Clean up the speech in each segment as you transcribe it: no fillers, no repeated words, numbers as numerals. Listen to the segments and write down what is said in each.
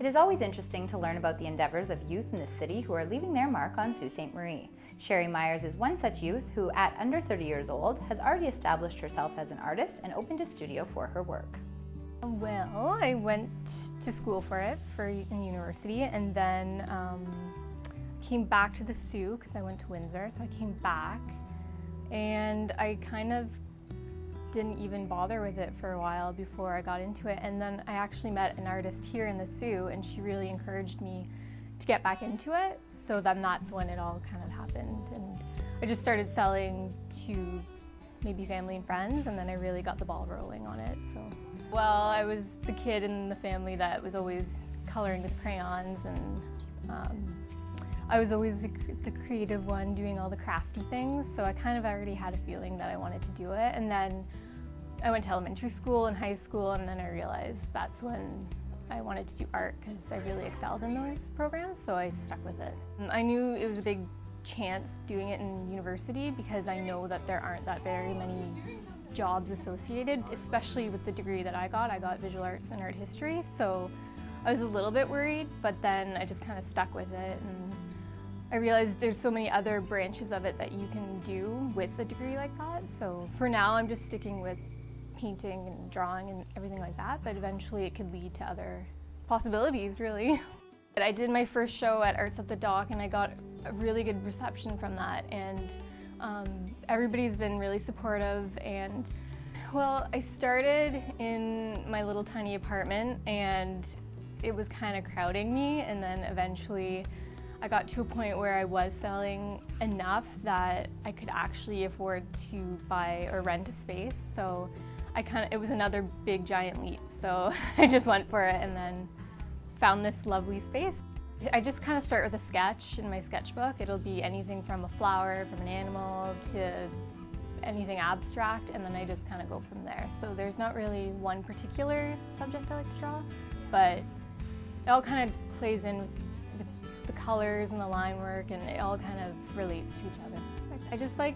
It is always interesting to learn about the endeavors of youth in the city who are leaving their mark on Sault Ste. Marie. Sherie Myers is one such youth who, at under 30 years old, has already established herself as an artist and opened a studio for her work. Well, I went to school in university, and then came back to the Sault because I went to Windsor, so I came back and I kind of didn't even bother with it for a while before I got into it. And then I actually met an artist here in the Sault, and she really encouraged me to get back into it. So then that's when it all kind of happened. And I just started selling to maybe family and friends, and then I really got the ball rolling on it. So, well, I was the kid in the family that was always coloring with crayons, and I was always the creative one doing all the crafty things, so I kind of already had a feeling that I wanted to do it. And then I went to elementary school and high school, and then I realized that's when I wanted to do art because I really excelled in those programs, so I stuck with it. I knew it was a big chance doing it in university because I know that there aren't that very many jobs associated, especially with the degree that I got visual arts and art history, so I was a little bit worried, but then I just kind of stuck with it. And I realized there's so many other branches of it that you can do with a degree like that. So for now, I'm just sticking with painting and drawing and everything like that, but eventually it could lead to other possibilities, really. I did my first show at Arts at the Dock, and I got a really good reception from that, and everybody's been really supportive. And well, I started in my little tiny apartment, and it was kind of crowding me, and then eventually I got to a point where I was selling enough that I could actually afford to buy or rent a space. So it was another big giant leap. So I just went for it and then found this lovely space. I just kind of start with a sketch in my sketchbook. It'll be anything from a flower, from an animal, to anything abstract, and then I just kind of go from there. So there's not really one particular subject I like to draw, but it all kind of plays in with the colors and the line work, and it all kind of relates to each other. I just like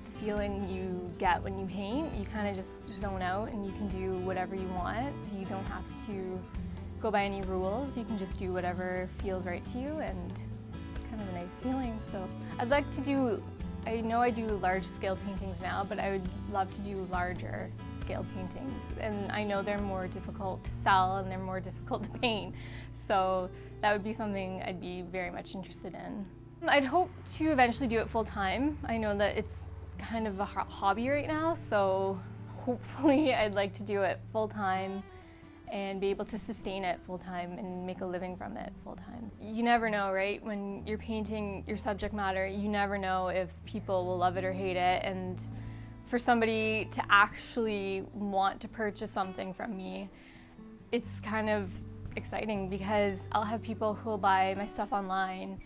the feeling you get when you paint. You kind of just zone out and you can do whatever you want. You don't have to go by any rules. You can just do whatever feels right to you, and it's kind of a nice feeling. So I'd like to do, I know I do large scale paintings now, but I would love to do larger scale paintings. And I know they're more difficult to sell and they're more difficult to paint. So that would be something I'd be very much interested in. I'd hope to eventually do it full time. I know that it's kind of a hobby right now, so hopefully I'd like to do it full time and be able to sustain it full time and make a living from it full time. You never know, right? When you're painting your subject matter, you never know if people will love it or hate it. And for somebody to actually want to purchase something from me, it's kind of exciting because I'll have people who will buy my stuff online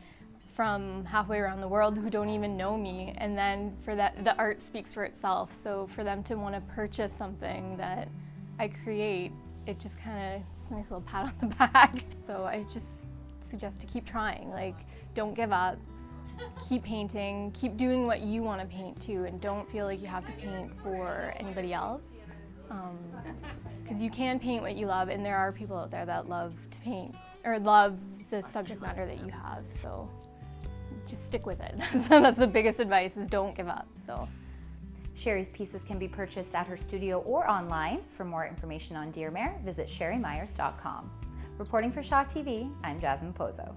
from halfway around the world who don't even know me, and then for that, the art speaks for itself. So for them to want to purchase something that I create, it just kind of, it's a nice little pat on the back. So I just suggest to keep trying, like, don't give up, keep painting, keep doing what you want to paint too, and don't feel like you have to paint for anybody else. Because you can paint what you love, and there are people out there that love to paint or love the subject matter that you have, so just stick with it. That's the biggest advice, is don't give up. So Sherie's pieces can be purchased at her studio or online. For more information on Deermere, visit sheriemyers.com. Reporting for Shaw TV, I'm Jasmine Pozo.